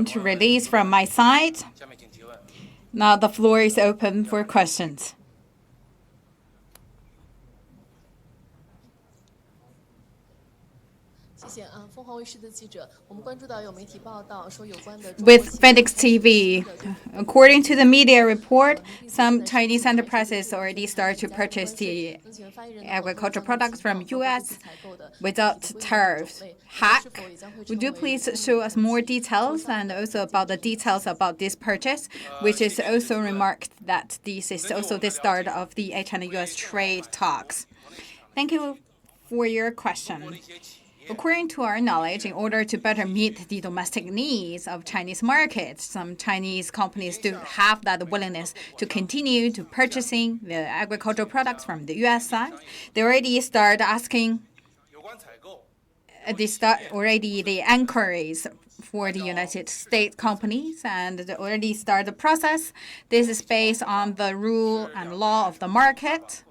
important release from my side. Now the floor is open for questions. With FedEx TV, according to the media report, some Chinese enterprises already start to purchase the agricultural products from U.S. without tariffs. Would you please show us more details and also about the details about this purchase, which is also remarked that this is also the start of the China-U.S. trade talks. Thank you for your question. According to our knowledge, in order to better meet the domestic needs of Chinese markets, some Chinese companies do have that willingness to continue to purchasing the agricultural products from the U.S. side. They already start asking, the inquiries for the United States companies, and they already start the process. This is based on the rule and law of the market.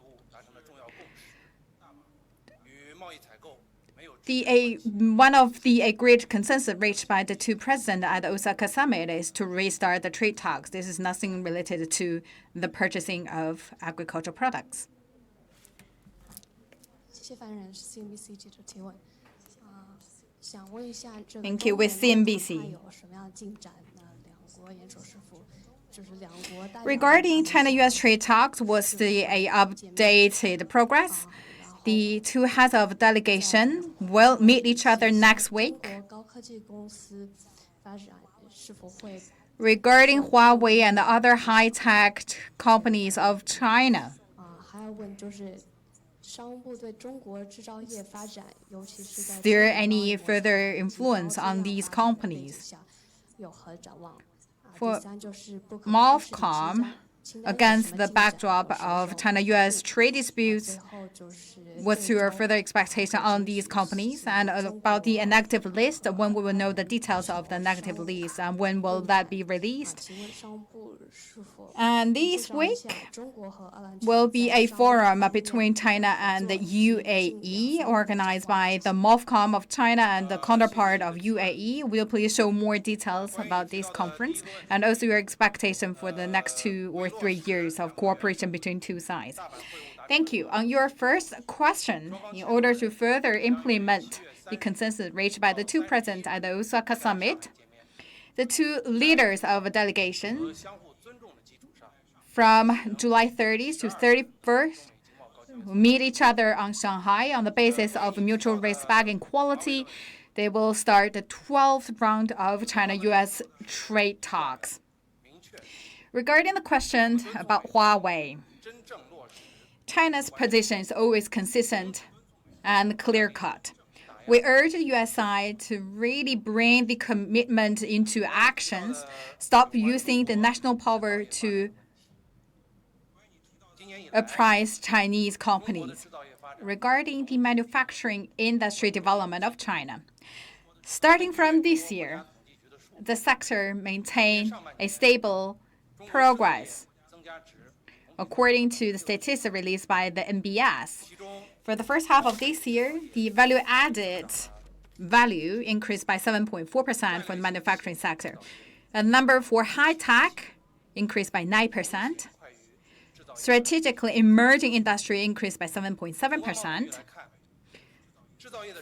One of the great consensus reached by the two presidents at the Osaka summit is to restart the trade talks. This is nothing related to the purchasing of agricultural products. Thank you. With CNBC. Regarding China-U.S. trade talks, was the updated progress? The two heads of delegation will meet each other next week. Regarding Huawei and the other high-tech companies of China, is there any further influence on these companies? For MOFCOM, against the backdrop of China-U.S. trade disputes, what's your further expectation on these companies? And about the negative list, when we will know the details of the negative list, and when will that be released? And this week will be a forum between China and the UAE, organized by the MOFCOM of China and the counterpart of UAE. Will you please show more details about this conference and also your expectation for the next 2 or 3 years of cooperation between two sides? Thank you. On your first question, in order to further implement the consensus reached by the two presidents at the Osaka summit, the two leaders of a delegation from July 30th to 31st will meet each other on Shanghai on the basis of mutual respect and equality. They will start the 12th round of China-U.S. trade talks. Regarding the question about Huawei, China's position is always consistent and clear-cut. We urge the U.S. side to really bring the commitment into actions, stop using the national power to oppress Chinese companies. Regarding the manufacturing industry development of China, starting from this year, the sector maintained a stable progress. According to the statistics released by the NBS, for the first half of this year, the value-added value increased by 7.4% for the manufacturing sector. The number for high-tech increased by 9%. Strategically emerging industry increased by 7.7%,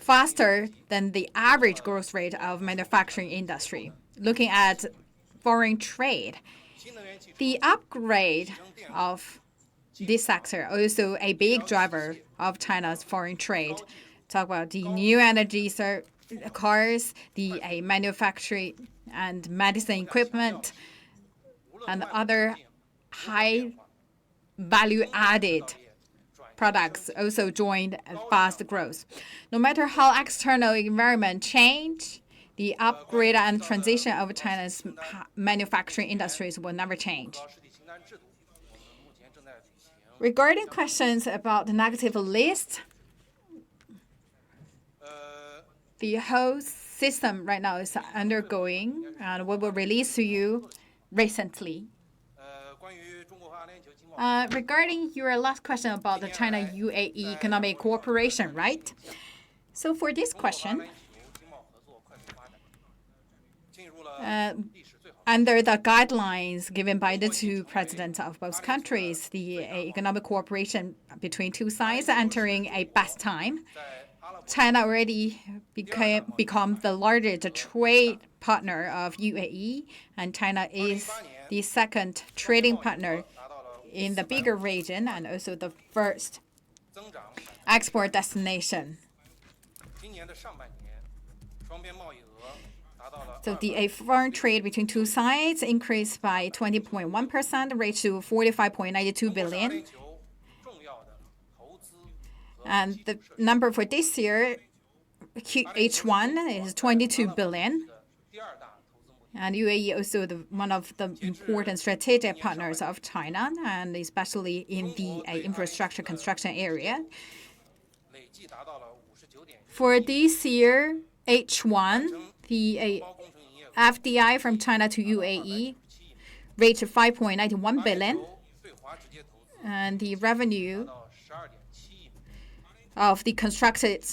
faster than the average growth rate of manufacturing industry. Looking at foreign trade, the upgrade of this sector also a big driver of China's foreign trade. Talk about the new energy cars, the manufacturing and medicine equipment, and other high value-added products also joined fast growth. No matter how external environment change, the upgrade and transition of China's manufacturing industries will never change. Regarding questions about the negative list, the whole system right now is undergoing, and we will release to you recently. Regarding your last question about the China-UAE economic cooperation, right? So for this question, under the guidelines given by the two presidents of both countries, the economic cooperation between two sides entering a best time. China already become the largest trade partner of UAE, and China is the second trading partner in the bigger region and also the first export destination. So the foreign trade between two sides increased by 20.1%, reached to 45.92 billion. And the number for this year, H1, is 22 billion. And UAE also one of the important strategic partners of China, and especially in the infrastructure construction area. For this year, H1, the FDI from China to UAE reached 5.91 billion, and the revenue of the contracted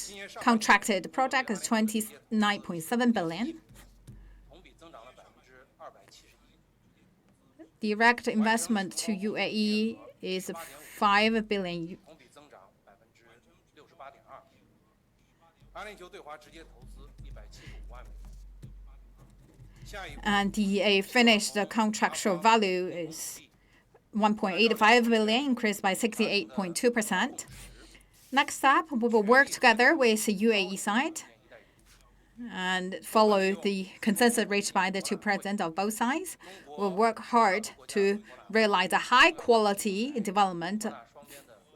project is 29.7 billion. Direct investment to UAE is 5 billion. And the finished contractual value is 1.85 billion, increased by 68.2%. Next up, we will work together with the UAE side and follow the consensus reached by the two presidents of both sides. We'll work hard to realize a high-quality development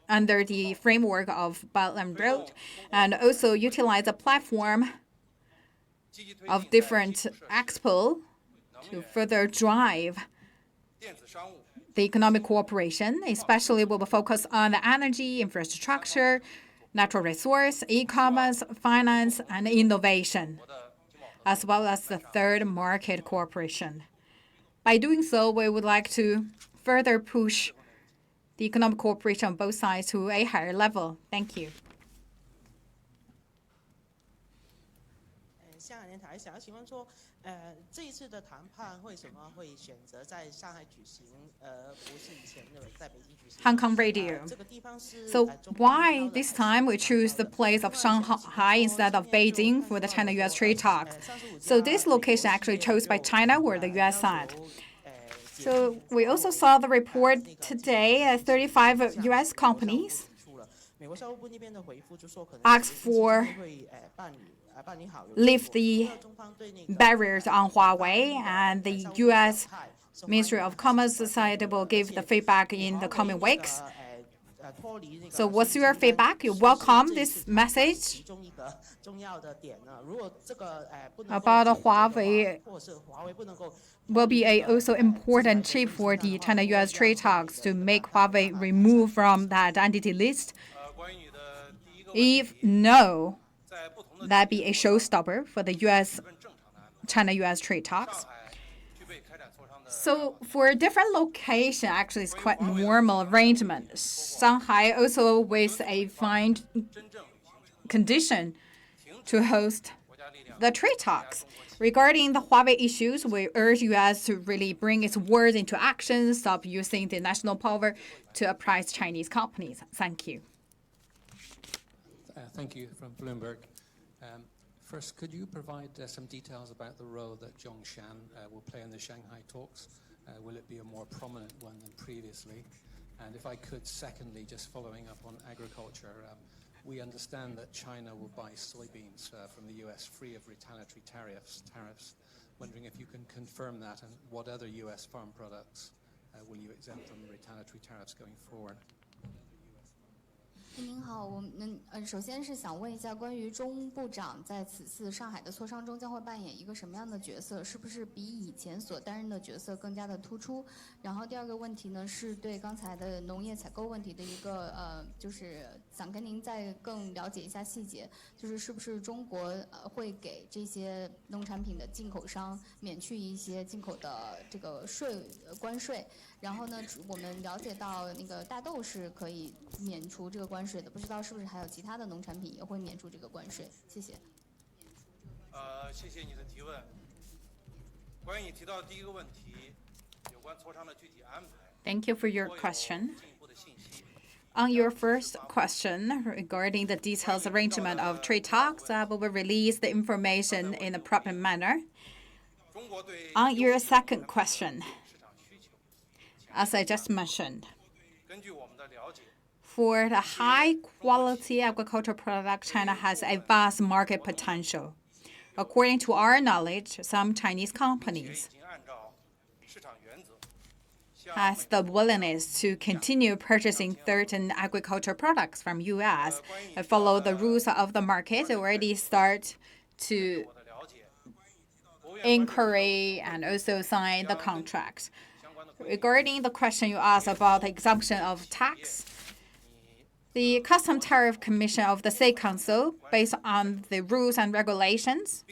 under the framework of Belt and Road, and also utilize a platform of different expo to further drive the economic cooperation. Especially we will focus on the energy, infrastructure, natural resource, e-commerce, finance, and innovation, as well as the third market cooperation. By doing so, we would like to further push the economic cooperation on both sides to a higher level. Thank you. 香港电台想要请问说，这一次的谈判为什么会选择在上海举行，不是以前的在北京举行 Hong Kong Radio. So why this time we choose the place of Shanghai instead of Beijing for the China-U.S. trade talks? So this location actually chose by China or the U.S. side. So we also saw the report today, 35 U.S. companies asked for lift the barriers on Huawei, and the U.S. Ministry of Commerce Society will give the feedback in the coming weeks. So what's your feedback? You welcome this message about Huawei will be also important chip for the China-U.S. trade talks to make Huawei remove from that entity list. If no, that be a showstopper for the China-U.S. trade talks. So for a different location, actually, it's quite normal arrangement. Shanghai also with a fine condition to host the trade talks. Regarding the Huawei issues, we urge U.S. to really bring its words into action, stop using the national power to oppress Chinese companies. Thank you. Thank you. From Bloomberg. First, could you provide some details about the role that Zhongshan will play in the Shanghai talks? Will it be a more prominent one than previously? And if I could, secondly, just following up on agriculture, we understand that China will buy soybeans from the U.S. free of retaliatory tariffs. Wondering if you can confirm that, and what other U.S. farm products will you exempt from retaliatory tariffs going forward? 您好，我们首先是想问一下，关于钟部长在此次上海的磋商中将会扮演一个什么样的角色？是不是比以前所担任的角色更加的突出？然后第二个问题呢，是对刚才的农业采购问题的一个就是想跟您再更了解一下细节，就是是不是中国会给这些农产品的进口商免去一些进口的这个关税？然后呢，我们了解到那个大豆是可以免除这个关税的，不知道是不是还有其他的农产品也会免除这个关税？谢谢。谢谢你的提问。Thank you for your question. On your first question regarding the details arrangement of trade talks, we will release the information in a proper manner. On your second question, as I just mentioned, for the high-quality agricultural product, China has a vast market potential. According to our knowledge, some Chinese companies has the willingness to continue purchasing certain agricultural products from U.S. and follow the rules of the market, already start to inquiry and also sign the contracts. Regarding the question you asked about the exemption of tax, the Custom Tariff Commission of the State Council, based on the rules and regulations,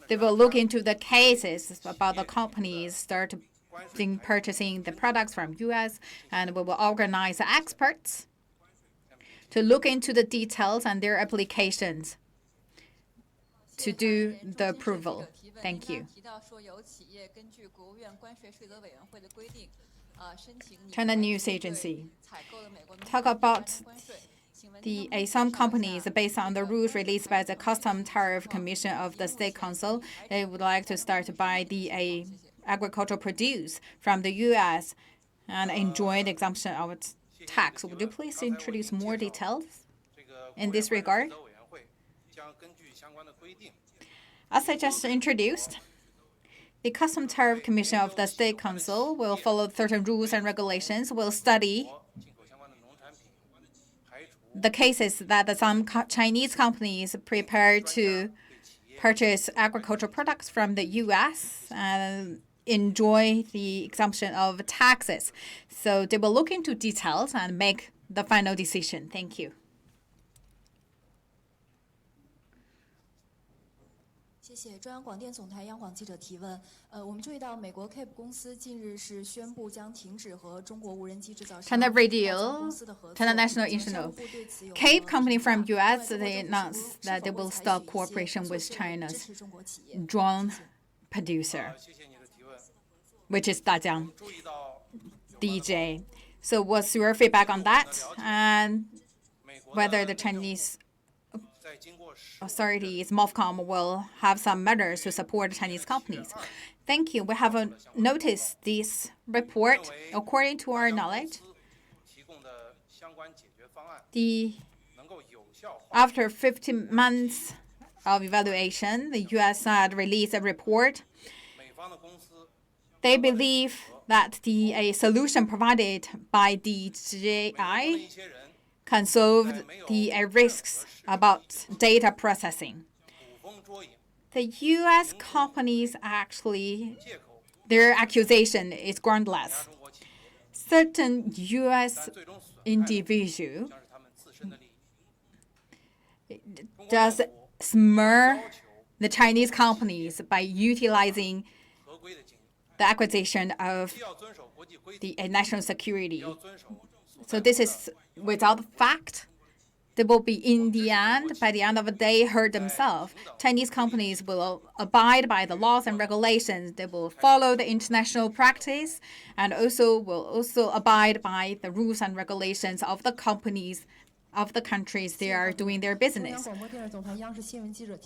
they will look into the cases about the companies starting purchasing the products from U.S., and we will organize experts to look into the details and their applications to do the approval. Thank you. China News Agency. Talk about some companies based on the rules released by the Custom Tariff Commission of the State Council. They would like to start to buy the agricultural produce from the U.S. and enjoy the exemption of its tax. Would you please introduce more details in this regard? As I just introduced, the Custom Tariff Commission of the State Council will follow certain rules and regulations, will study the cases that some Chinese companies prepare to purchase agricultural products from the U.S. and enjoy the exemption of taxes. So they will look into details and make the final decision. Thank you. 谢谢中央广电总台央广记者提问。我们注意到美国 CAPE 公司近日是宣布将停止和中国无人机制造商 China Radio, China National International. CAPE company from U.S. they announced that they will stop cooperation with China's drone producer, which is Dajiang DJ. So what's your feedback on that? And whether the Chinese authorities, MOFCOM, will have some measures to support Chinese companies. Thank you. We have noticed this report. According to our knowledge, after 15 months of evaluation, the U.S. had released a report. They believe that a solution provided by DJI can solve the risks about data processing. The U.S. companies actually, their accusation is groundless. Certain U.S. individual just smear the Chinese companies by utilizing the acquisition of the national security. So this is without fact. They will be, in the end, by the end of the day, hurt themselves. Chinese companies will abide by the laws and regulations. They will follow the international practice and will abide by the rules and regulations of the companies of the countries they are doing their business.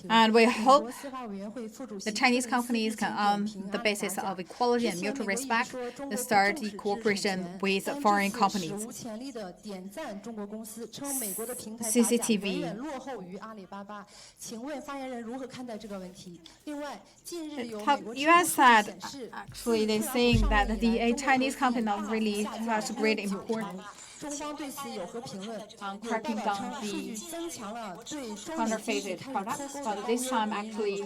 And we hope the Chinese companies can, on the basis of equality and mutual respect, start the cooperation with foreign companies. CCTV. U.S. said, actually, they're saying that the Chinese company not really has great importance on cracking down the counterfeited products, but this time actually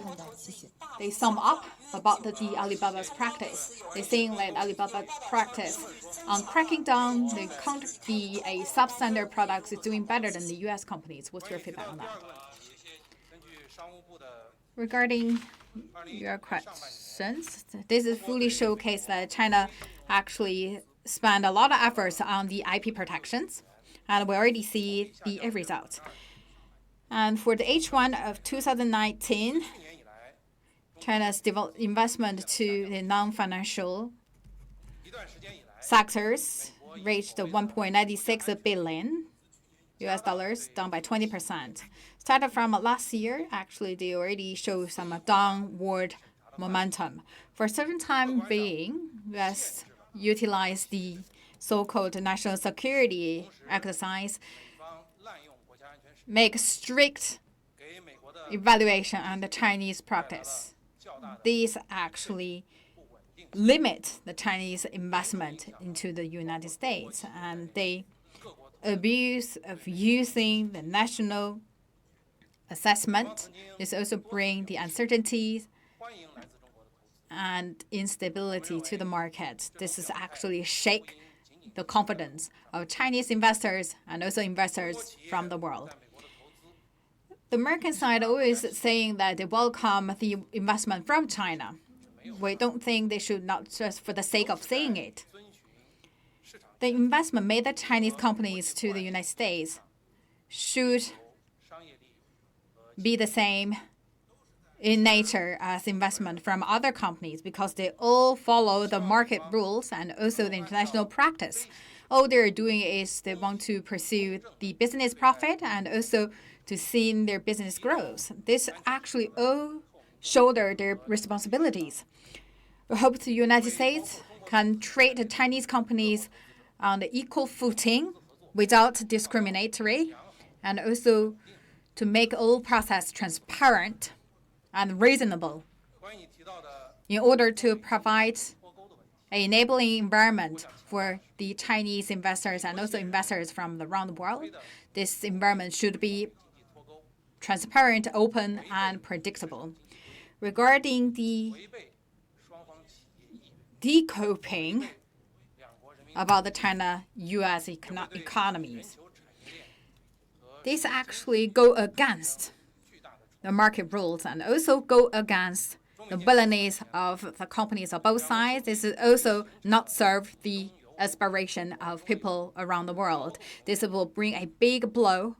they sum up about the Alibaba's practice. They're saying that Alibaba's practice on cracking down the substandard products is doing better than the U.S. companies. What's your feedback on that? Regarding your questions, this is fully showcased that China actually spend a lot of efforts on the IP protections, and we already see the results. And for the H1 of 2019, China's investment to the non-financial sectors reached 1.96 billion US dollars, down by 20%. Started from last year, actually, they already show some downward momentum. For a certain time being, US utilized the so-called national security exercise, make strict evaluation on the Chinese practice. These actually limit the Chinese investment into the United States, and they abuse of using the national assessment. This also bring the uncertainties and instability to the market. This is actually shake the confidence of Chinese investors and also investors from the world. The American side always saying that they welcome the investment from China. We don't think they should, not just for the sake of saying it. The investment made by Chinese companies to the United States should be the same in nature as investment from other companies, because they all follow the market rules and also the international practice. All they're doing is they want to pursue the business profit and also to see their business growth. This actually all shoulder their responsibilities. We hope the United States can treat the Chinese companies on the equal footing without discriminatory, and also to make all process transparent and reasonable in order to provide an enabling environment for the Chinese investors and also investors from around the world. This environment should be transparent, open, and predictable. Regarding the decoupling about the China-U.S. economies, this actually go against the market rules and also go against the willingness of the companies of both sides. This is also not serve the aspiration of people around the world. This will bring a big blow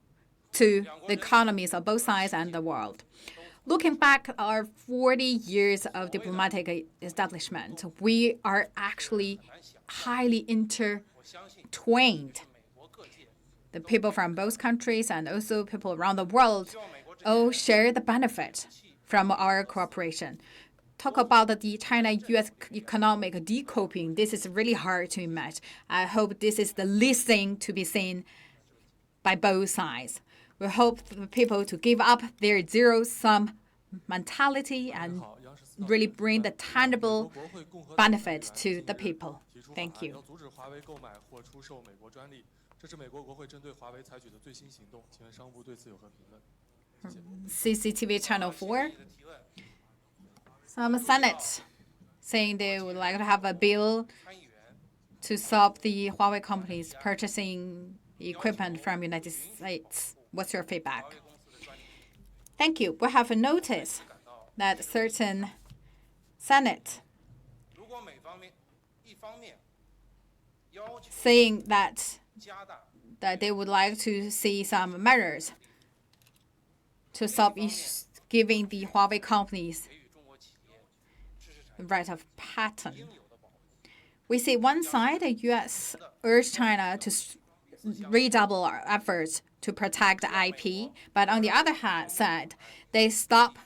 to the economies of both sides and the world. Looking back at our 40 years of diplomatic establishment, we are actually highly intertwined. The people from both countries and also people around the world all share the benefit from our cooperation. Talk about the China-U.S. economic decoupling. This is really hard to imagine. I hope this is the least thing to be seen by both sides. We hope the people to give up their zero-sum mentality and really bring the tangible benefit to the people. Thank you. CCTV Channel 4. Some Senate saying they would like to have a bill to stop the Huawei companies purchasing equipment from United States. What's your feedback? Thank you. We have noticed that certain Senate saying that they would like to see some measures to stop giving the Huawei companies the right of patent. We see one side, the U.S. urged China to redouble our efforts to protect the IP, but on the other hand, said they stop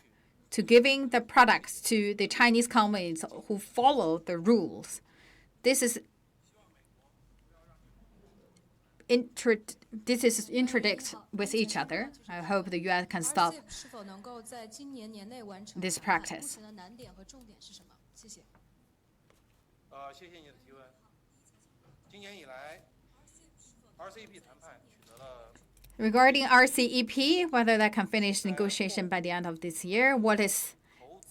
to giving the products to the Chinese companies who follow the rules. This is interdict with each other. I hope the U.S. can stop this practice. Regarding RCEP, whether that can finish negotiation by the end of this year, what is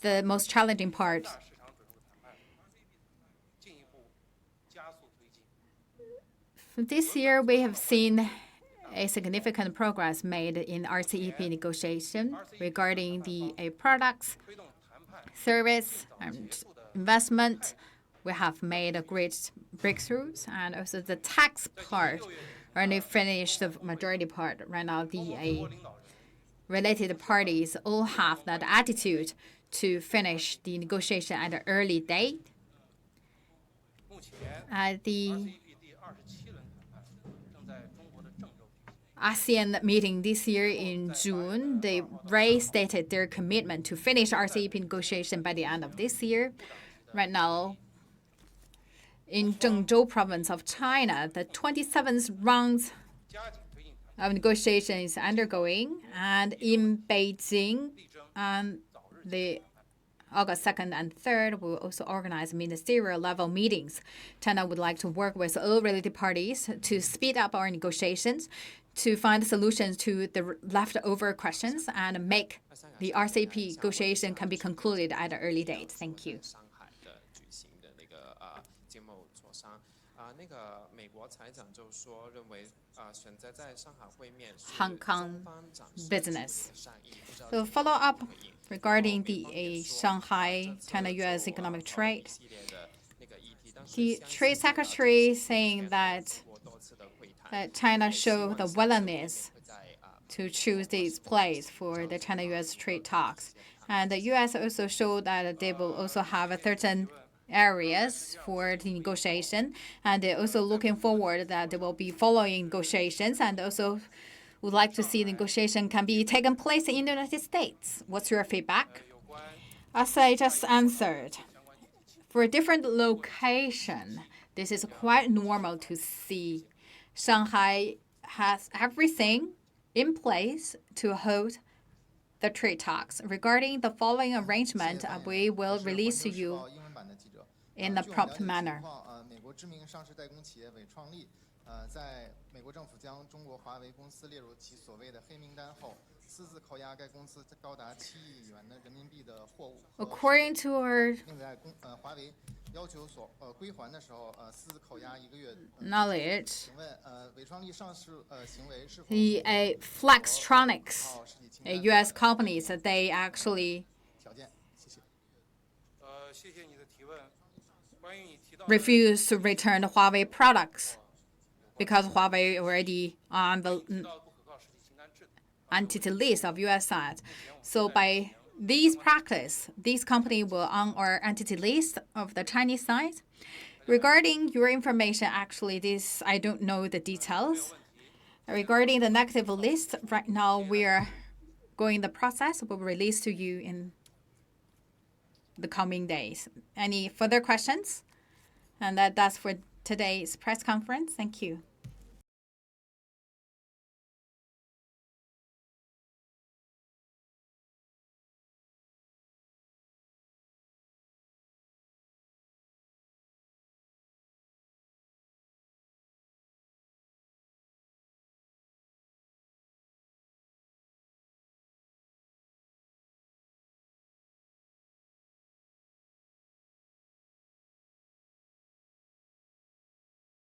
the most challenging part? This year, we have seen a significant progress made in RCEP negotiation regarding the products, service, and investment. We have made a great breakthroughs, and also the tax part already finished the majority part. Right now, the related parties all have that attitude to finish the negotiation at an early date. At the ASEAN meeting this year in June, they restated their commitment to finish RCEP negotiation by the end of this year. Right now, in Zhengzhou province of China, the 27th round of negotiation is undergoing, and in Beijing, the August 2nd and 3rd will also organize ministerial level meetings. China would like to work with all related parties to speed up our negotiations, to find solutions to the leftover questions, and make the RCEP negotiation can be concluded at an early date. Thank you. Hong Kong business. So follow up regarding the Shanghai China-U.S. economic trade. The Trade Secretary saying that China showed the willingness to choose this place for the China-U.S. trade talks. And the U.S. also showed that they will also have a certain areas for the negotiation. And they're also looking forward that they will be following negotiations, and also would like to see negotiation can be taken place in the United States. What's your feedback? As I just answered, for a different location, this is quite normal to see. Shanghai has everything in place to hold the trade talks. Regarding the following arrangement, we will release to you in a prompt manner. According to our knowledge, the Flextronics, a U.S. companies, they actually refuse to return the Huawei products because Huawei already on the entity list of U.S. side. So by this practice, this company will on our entity list of the Chinese side. Regarding your information, actually, this I don't know the details. Regarding the negative list, right now we are going the process. We'll release to you in the coming days. Any further questions? And that's for today's press conference. Thank you.